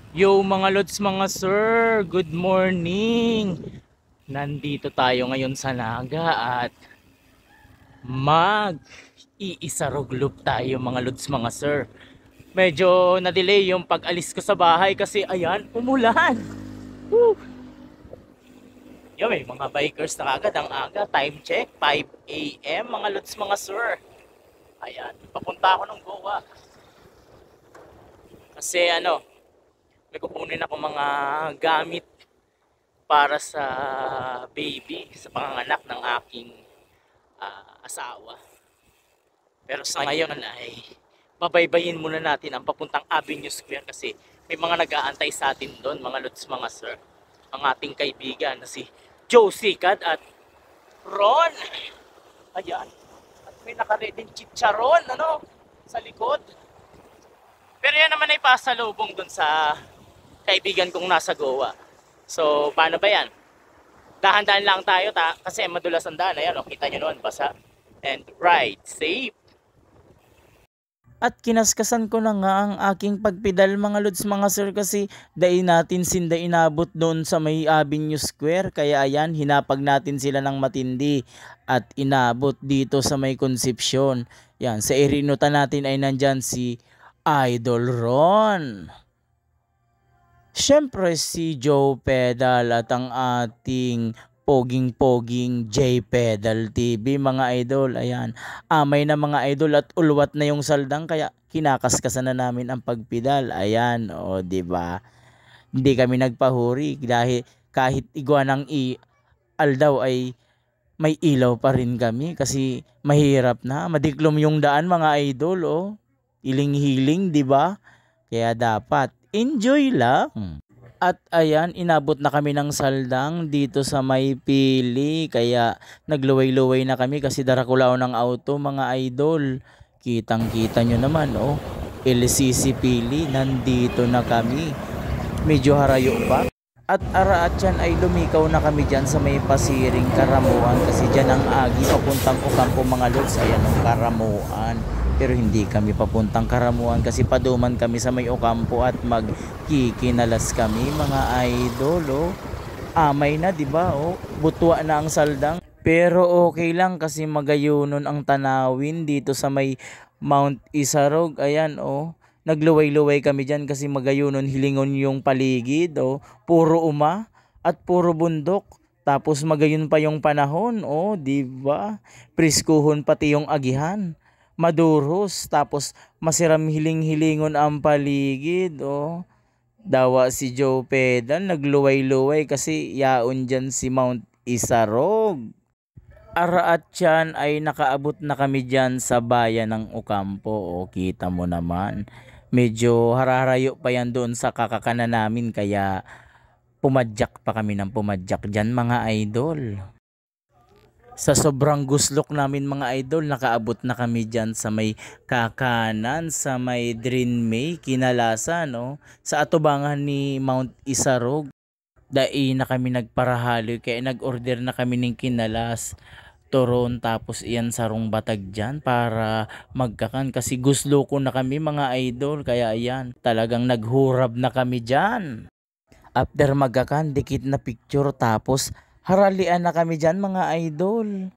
Yo mga lods, mga sir, good morning. Nandito tayo ngayon sa Naga at mag-iisarog loop tayo mga lods, mga sir. Medyo na-delay yung pag-alis ko sa bahay kasi ayan, umulan. Woo! Yo, may mga bikers na kagad ang aga. Time check, 5 a.m. mga lods, mga sir. Ayan, papunta ako ng Goa. Kasi may kukunin ako mga gamit para sa baby, sa panganganak ng aking asawa. Pero sa ngayon ay babaybayin muna natin ang papuntang Avenue Square kasi may mga nag-aantay sa atin doon, mga lods, mga sir. Ang ating kaibigan na si Josie Cad at Ron. Ayan. At may nakareding chicharon, sa likod. Pero yan naman ay pasalubong doon sa kaibigan kong nasa Goa. So, paano ba yan? Dahan-dahan lang tayo kasi madulas ang daan. Ayan, kita nyo noon, basa. And ride safe. At kinaskasan ko na nga ang aking pagpedal mga lods, mga sir, kasi dai natin sinda inabot doon sa may Avenue Square. Kaya ayan, hinapag natin sila ng matindi at inabot dito sa may Concepcion. Yan, sa irinutan natin ay nandyan si Idol Ron. Siyempre si Joe Pedal at ang ating poging-poging J Pedal TV mga idol. Ayan, amay na mga idol at ulwat na yung saldang kaya kinakaskasan na namin ang pagpidal. Ayan, o di ba? Hindi kami nagpahuri dahil kahit iguanang aldaw ay may ilaw pa rin kami kasi mahirap na, madiklom yung daan mga idol, oh. Iling-hiling, di ba? Kaya dapat enjoy lang. At ayan, inabot na kami ng saldang dito sa may pili. Kaya nagluway-luway na kami kasi darakulaw ng auto mga idol. Kitang-kita nyo naman, oh. LCC pili, nandito na kami. Medyo harayo pa. At araat yan ay lumikaw na kami dyan sa may Pasiring Karamuan kasi dyan ang agi papuntang Ocampo mga lods. Ayan ang Karamuan. Pero hindi kami papuntang Karamuan kasi paduman kami sa may Ocampo at magkikinalas kami mga idol, oh. Amay na, di ba? Oh, butwa na ang saldang. Pero okay lang kasi magayunon ang tanawin dito sa may Mount Isarog. Ayan, oh. Nagluway-luway kami dyan kasi magayunon hilingon yung paligid, oh. Puro at puro bundok. Tapos magayon pa yung panahon, oh, di ba? Priskuhon pati yung agihan. Maduros, tapos masiram hiling-hilingon ang paligid, oh. Dawa si Joe Pedal, nagluway-luway kasi yaon dyan si Mount Isarog. Araat yan ay nakaabot na kami dyan sa bayan ng Ocampo. O, kita mo naman. Medyo hararayo pa yan doon sa kakakanan namin kaya pumadyak pa kami ng pumadyak dyan mga idol. Sa sobrang guslok namin mga idol, nakaabot na kami dyan sa may kakanan, sa may Drinmay, Kinalasan, no? Sa atubangan ni Mount Isarog. Dai na kami nagparahaloy kaya nag-order na kami ng kinalas turon tapos iyan sarong batag dyan para magkakan kasi guslo ko na kami mga idol kaya ayan talagang naghurab na kami dyan. After magkakan dikit na picture tapos haralian na kami dyan mga idol.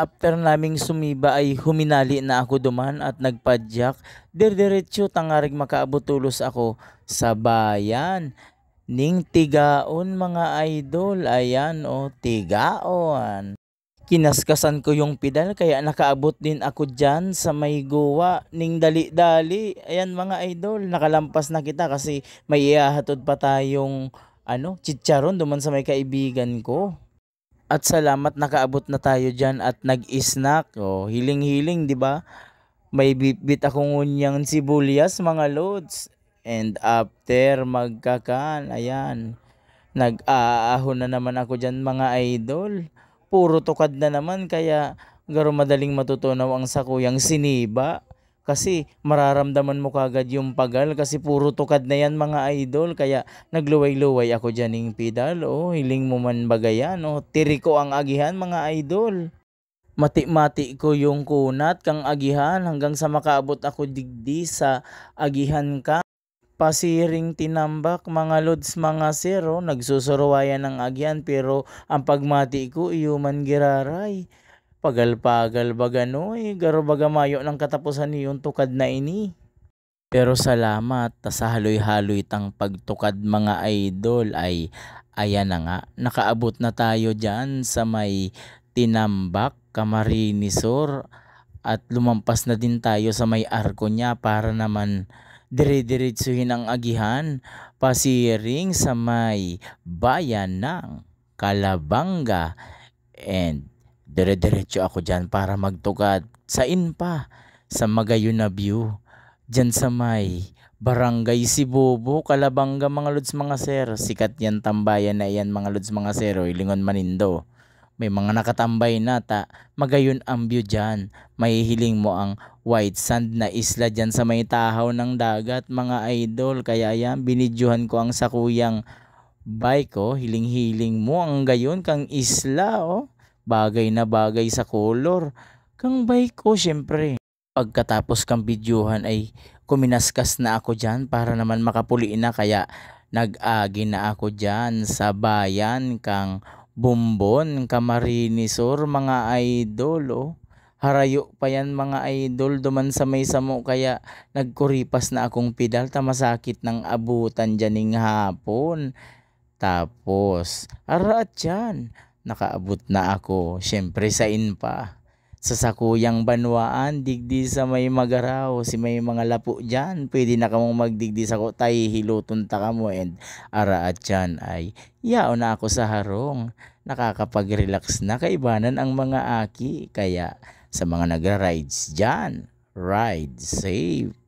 After naming sumiba ay huminali na ako duman at nagpadyak. Diretso tangarig makaabot tulos ako sa bayan. Ning tigaon mga idol. Ayan o, tigaon. Kinaskasan ko yung pedal kaya nakaabot din ako dyan sa may Goa. Ning dali-dali. Ayan mga idol, nakalampas na kita kasi may ihahatod pa tayong chicharon duman sa may kaibigan ko. At salamat nakaabot na tayo dyan at nag-snack. Oh, hiling-hiling, di ba? May bit akong unyang sibuyas mga loads. And after magkakan, ayan, nag-aahon na naman ako dyan mga idol. Puro tukad na naman kaya garo madaling matutunaw ang sakuyang siniba. Kasi mararamdaman mo kagad yung pagal kasi puro tukad na yan mga idol. Kaya nagluway-luway ako dyan ng pedal. Oh, hiling mo man bagayan. Oh, tiri ko ang agihan mga idol. Mati-mati ko yung kunat kang agihan hanggang sa makaabot ako digdi sa agihan ka. pasiring tinambak mga lods mga sir, nagsusurwayan ng agyan pero ang pagmati ko iyuman giraray. Pagal-pagal baga garo baga mayo ng katapusan niyong tukad na ini. Pero salamat sa haloy-haloy tang pagtukad mga idol ay ayan na nga. Nakaabot na tayo dyan sa may tinambak, Camarinesor at lumampas na din tayo sa may arko niya para naman dire-diretsuhin ang agihan pasiring sa may bayan ng Calabanga and dire-diretso ako dyan para magtukad sa inpa sa Magayon na view dyan sa may Barangay Sibobo, Calabanga mga lods mga sir. Sikat yan tambayan na yan mga lods mga sir, Lingon Manindo. May mga nakatambay na magayon ang view dyan. Mahihiling mo ang white sand na isla dyan sa may tahaw ng dagat mga idol. Kaya yan, binidyohan ko ang sakuyang bike hiling-hiling mo ang gayon kang isla Bagay na bagay sa color. Kang bike syempre. Pagkatapos kang bidyuhan ay kuminaskas na ako dyan para naman makapuli na kaya nag-agi na ako dyan sa bayan kang Bumbon, Camarinesor mga idol Harayo pa yan mga idol duman sa may samo kaya nagkuripas na akong pedal tamasakit ng abutan dyaning hapon. Tapos, araat yan. Nakaabot na ako, syempre sa inpa. Sa sakuyang banwaan, digdi sa may magaraw, si may mga lapo dyan. Pwede na kamong magdigdi sa ko, tay hiluton ta kamo and araat yan ay yao na ako sa harong. Nakakapag-relax na kaibanan ang mga aki. Kaya sa mga nagra-rides dyan, ride safe.